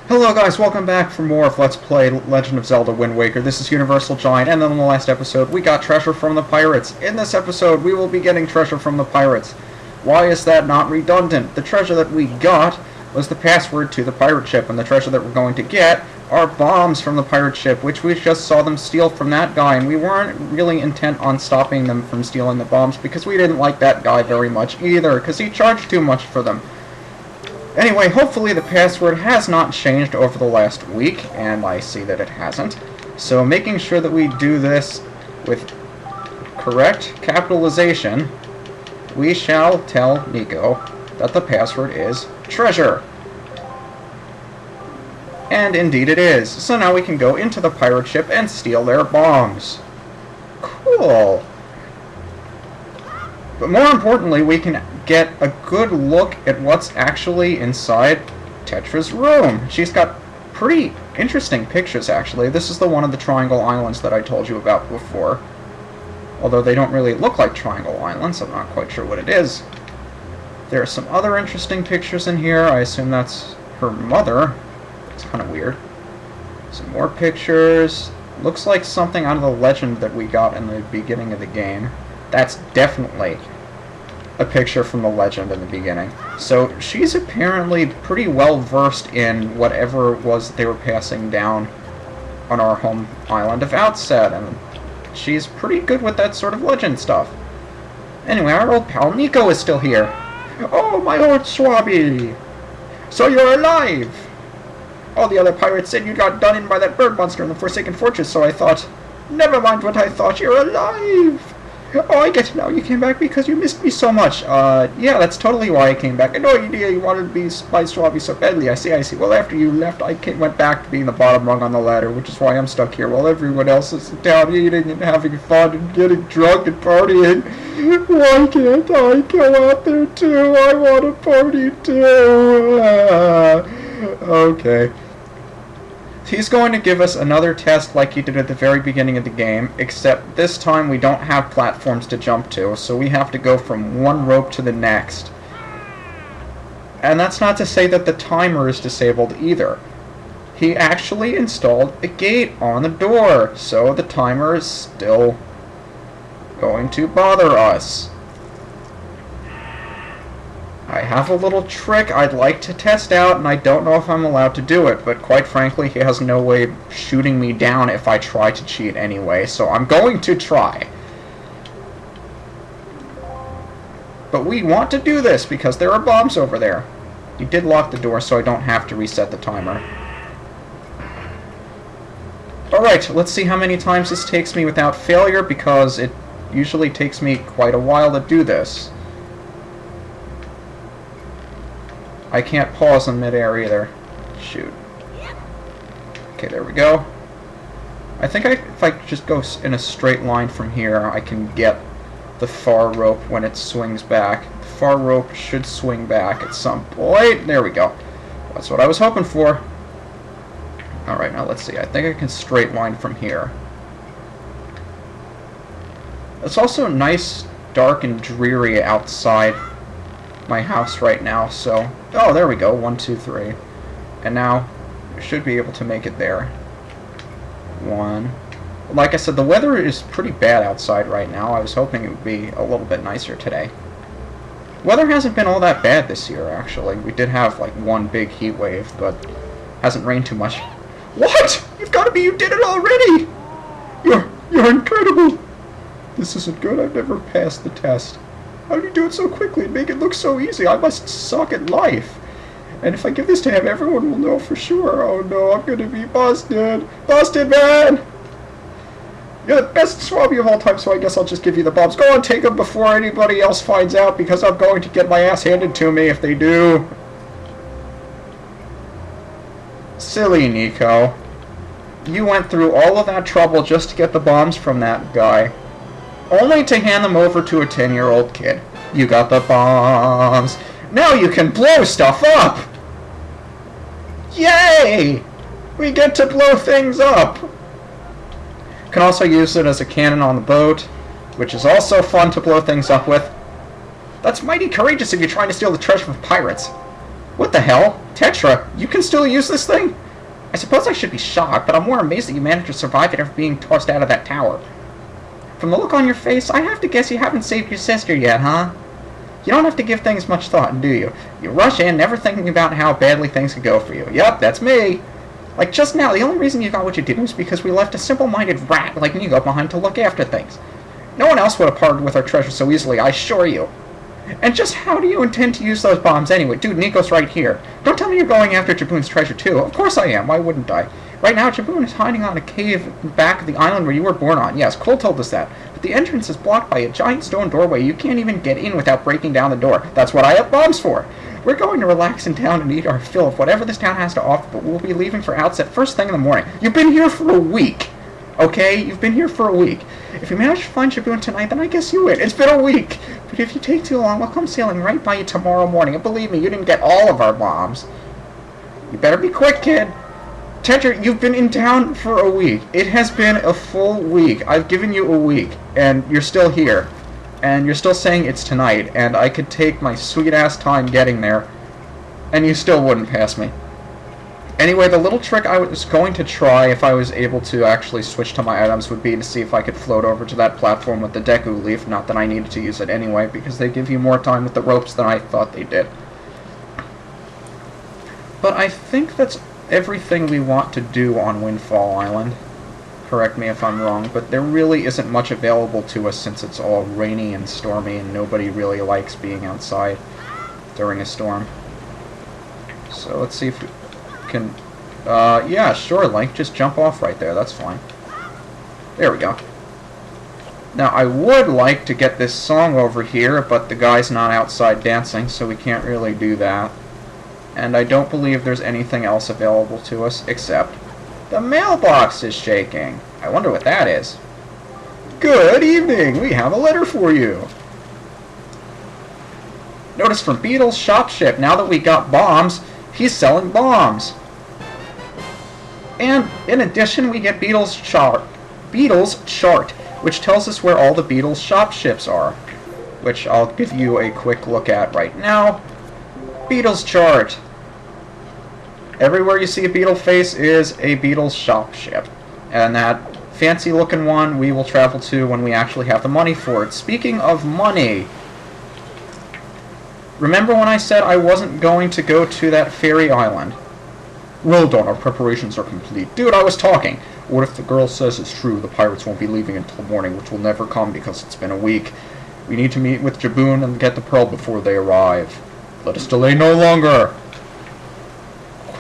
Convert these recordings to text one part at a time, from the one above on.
Hello guys, welcome back for more of Let's Play Legend of Zelda Wind Waker. This is UniversalGiant, and then in the last episode we got treasure from the pirates. In this episode we will be getting treasure from the pirates. Why is that not redundant? The treasure that we got was the password to the pirate ship, and the treasure that we're going to get are bombs from the pirate ship, which we just saw them steal from that guy, and we weren't really intent on stopping them from stealing the bombs because we didn't like that guy very much either, because he charged too much for them. Anyway, hopefully the password has not changed over the last week, and I see that it hasn't. So making sure that we do this with correct capitalization, we shall tell Nico that the password is treasure. And indeed it is. So now we can go into the pirate ship and steal their bombs. Cool. But more importantly, we can get a good look at what's actually inside Tetra's room. She's got pretty interesting pictures, actually. This is the one of the Triangle Islands that I told you about before. Although they don't really look like Triangle Islands, I'm not quite sure what it is. There are some other interesting pictures in here. I assume that's her mother. It's kind of weird. Some more pictures. Looks like something out of the legend that we got in the beginning of the game. That's definitely a picture from the legend in the beginning. So she's apparently pretty well versed in whatever it was that they were passing down on our home island of Outset, and she's pretty good with that sort of legend stuff. Anyway, our old pal Nico is still here. Oh, my old Swabby! So you're alive! All the other pirates said you got done in by that bird monster in the Forsaken Fortress, so I thought, never mind what I thought, you're alive! Oh, I get it now. You came back because you missed me so much. Yeah, that's totally why I came back. I know you wanted to be by Swabby so badly. I see. Well, after you left, went back to being the bottom rung on the ladder, which is why I'm stuck here while everyone else is down eating and having fun and getting drunk and partying. Why can't I go out there too? I want to party too. Okay. He's going to give us another test like he did at the very beginning of the game, except this time we don't have platforms to jump to, so we have to go from one rope to the next. And that's not to say that the timer is disabled either. He actually installed a gate on the door, so the timer is still going to bother us. I have a little trick I'd like to test out, and I don't know if I'm allowed to do it, but quite frankly, he has no way of shooting me down if I try to cheat anyway, so I'm going to try. But we want to do this because there are bombs over there. He did lock the door, so I don't have to reset the timer. Alright, let's see how many times this takes me without failure, because it usually takes me quite a while to do this. I can't pause in midair either. Shoot. Okay, there we go. I think if I just go in a straight line from here, I can get the far rope when it swings back. The far rope should swing back at some point. There we go. That's what I was hoping for. Alright, now let's see. I think I can straight line from here. It's also nice, dark, and dreary outside my house right now, so oh, there we go. 1, 2, 3, and now we should be able to make it there. 1. Like I said, the weather is pretty bad outside right now. I was hoping it would be a little bit nicer today. Weather hasn't been all that bad this year, actually. We did have like one big heat wave, but hasn't rained too much. What? You've got to be, you did it already! You're incredible! This isn't good. I've never passed the test. How do you do it so quickly and make it look so easy? I must suck at life. And if I give this to him, everyone will know for sure. Oh no, I'm gonna be busted. Busted, man! You're the best Swabby of all time, so I guess I'll just give you the bombs. Go on, take them before anybody else finds out, because I'm going to get my ass handed to me if they do. Silly Nico. You went through all of that trouble just to get the bombs from that guy, only to hand them over to a 10-year-old kid. You got the bombs. Now you can blow stuff up! Yay! We get to blow things up! Can also use it as a cannon on the boat, which is also fun to blow things up with. That's mighty courageous if you're trying to steal the treasure from pirates. What the hell? Tetra, you can still use this thing? I suppose I should be shocked, but I'm more amazed that you managed to survive it after being tossed out of that tower. From the look on your face, I have to guess you haven't saved your sister yet, huh? You don't have to give things much thought, do you? You rush in, never thinking about how badly things could go for you. Yup, that's me. Like just now, the only reason you got what you did was because we left a simple-minded rat like me go behind to look after things. No one else would have parted with our treasure so easily, I assure you. And just how do you intend to use those bombs anyway? Dude, Nico's right here. Don't tell me you're going after Jaboon's treasure too. Of course I am. Why wouldn't I? Right now, Jaboon is hiding on a cave back of the island where you were born on. Yes, Cole told us that. But the entrance is blocked by a giant stone doorway. You can't even get in without breaking down the door. That's what I have bombs for. We're going to relax in town and eat our fill of whatever this town has to offer, but we'll be leaving for Outset first thing in the morning. You've been here for a week. Okay? You've been here for a week. If you manage to find Jaboon tonight, then I guess you win. It's been a week. But if you take too long, we'll come sailing right by you tomorrow morning. And believe me, you didn't get all of our bombs. You better be quick, kid. Tetra, you've been in town for a week. It has been a full week. I've given you a week, and you're still here. And you're still saying it's tonight, and I could take my sweet-ass time getting there, and you still wouldn't pass me. Anyway, the little trick I was going to try if I was able to actually switch to my items would be to see if I could float over to that platform with the Deku Leaf. Not that I needed to use it anyway, because they give you more time with the ropes than I thought they did. But I think that's everything we want to do on Windfall Island. Correct me if I'm wrong, but there really isn't much available to us since it's all rainy and stormy and nobody really likes being outside during a storm. So let's see if we can... yeah, sure, Link, just jump off right there, that's fine. There we go. Now, I would like to get this song over here, but the guy's not outside dancing, so we can't really do that. And I don't believe there's anything else available to us, except the mailbox is shaking. I wonder what that is. Good evening, we have a letter for you. Notice from Beetle's shop ship. Now that we got bombs, he's selling bombs. And in addition, we get Beetle's chart, which tells us where all the Beetle's shop ships are, which I'll give you a quick look at right now. Beetle's chart. Everywhere you see a beetle face is a Beetle's shop ship. And that fancy looking one we will travel to when we actually have the money for it. Speaking of money, remember when I said I wasn't going to go to that fairy island? Well done, our preparations are complete. Dude, I was talking. What if the girl says it's true? The pirates won't be leaving until morning, which will never come because it's been a week. We need to meet with Jaboon and get the pearl before they arrive. Let us delay no longer.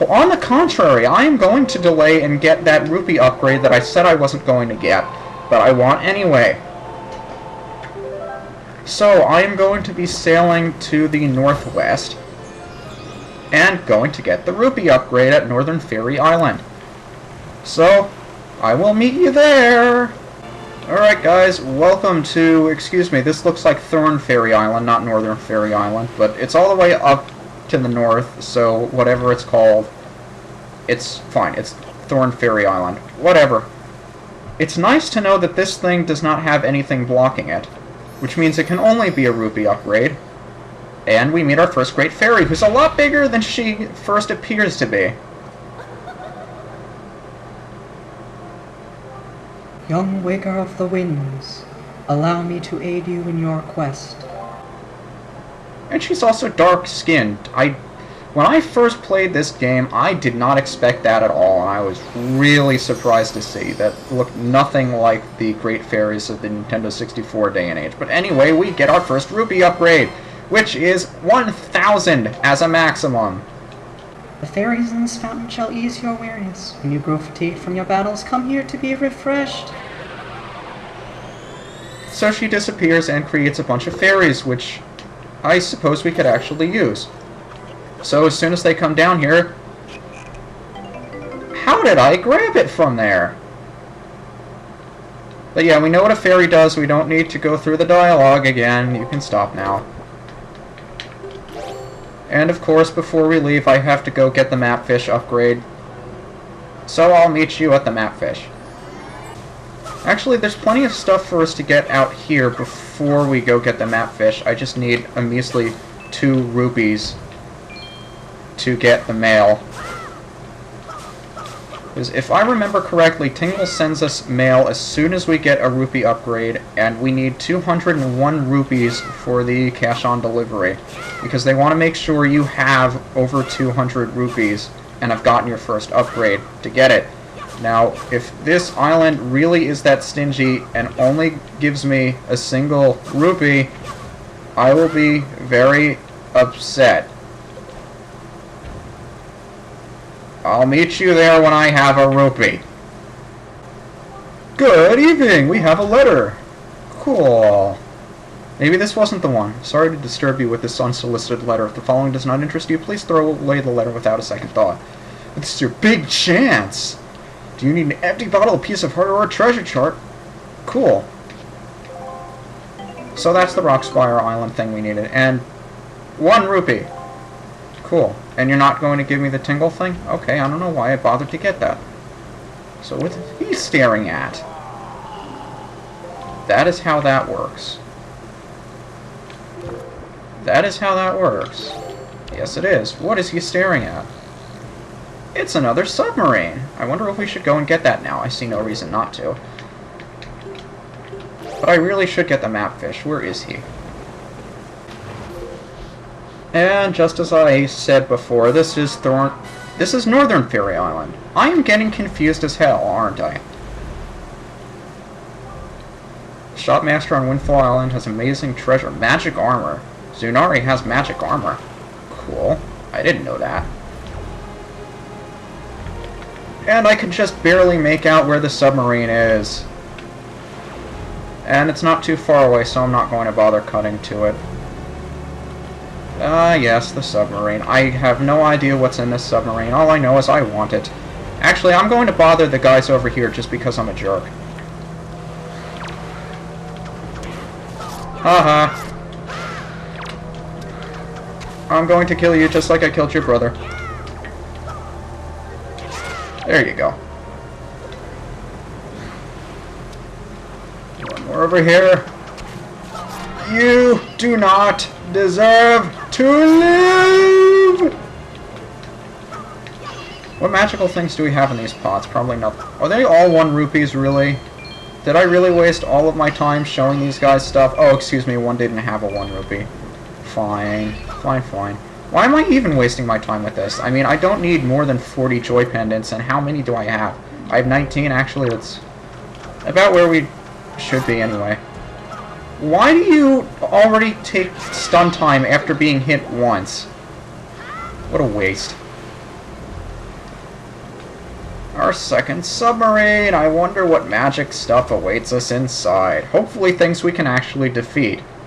On the contrary, I am going to delay and get that rupee upgrade that I said I wasn't going to get, but I want anyway. So, I am going to be sailing to the northwest and going to get the rupee upgrade at Northern Fairy Island. So, I will meet you there. Alright guys, welcome to, excuse me, this looks like Thorn Fairy Island, not Northern Fairy Island, but it's all the way up to the north, so whatever it's called, it's fine. It's Thorn Fairy Island. Whatever. It's nice to know that this thing does not have anything blocking it, which means it can only be a rupee upgrade. And we meet our first great fairy, who's a lot bigger than she first appears to be. Young waker of the winds, allow me to aid you in your quest. And she's also dark-skinned. When I first played this game, I did not expect that at all, and I was really surprised to see that looked nothing like the great fairies of the Nintendo 64 day and age. But anyway, we get our first rupee upgrade, which is 1,000 as a maximum. The fairies in this fountain shall ease your weariness. When you grow fatigued from your battles, come here to be refreshed. So she disappears and creates a bunch of fairies, which I suppose we could actually use. So as soon as they come down here... How did I grab it from there? But yeah, we know what a fairy does. We don't need to go through the dialogue again. You can stop now. And of course, before we leave, I have to go get the mapfish upgrade. So I'll meet you at the mapfish. Actually, there's plenty of stuff for us to get out here before we go get the mapfish. I just need a measly 2 rupees to get the mail. Because if I remember correctly, Tingle sends us mail as soon as we get a rupee upgrade, and we need 201 rupees for the cash on delivery. Because they want to make sure you have over 200 rupees and have gotten your first upgrade to get it. Now, if this island really is that stingy and only gives me a single rupee, I will be very upset. I'll meet you there when I have a rupee. Good evening, we have a letter. Cool. Maybe this wasn't the one. Sorry to disturb you with this unsolicited letter. If the following does not interest you, please throw away the letter without a second thought. This is your big chance. Do you need an empty bottle, a piece of heart, or a treasure chart? Cool. So that's the Rockspire Island thing we needed. And 1 rupee. Cool. And you're not going to give me the tingle thing? Okay, I don't know why I bothered to get that. So what's he staring at? That is how that works. That is how that works. Yes, it is. What is he staring at? It's another submarine. I wonder if we should go and get that now. I see no reason not to. But I really should get the mapfish. Where is he? And just as I said before, this is Northern Fairy Island. I am getting confused as hell, aren't I? Shopmaster on Windfall Island has amazing treasure. Magic armor. Zunari has magic armor. Cool. I didn't know that. And I can just barely make out where the submarine is. And it's not too far away, so I'm not going to bother cutting to it. Yes, the submarine. I have no idea what's in this submarine. All I know is I want it. Actually, I'm going to bother the guys over here just because I'm a jerk. Haha. I'm going to kill you just like I killed your brother. There you go. One more over here. You do not deserve to live! What magical things do we have in these pots? Probably nothing. Are they all 1 rupees, really? Did I really waste all of my time showing these guys stuff? Oh, excuse me, one didn't have a 1 rupee. Fine. Fine, fine. Why am I even wasting my time with this? I mean, I don't need more than 40 joy pendants, and how many do I have? I have 19, actually. That's about where we should be, anyway. Why do you already take stun time after being hit once? What a waste. Our second submarine. I wonder what magic stuff awaits us inside. Hopefully things we can actually defeat.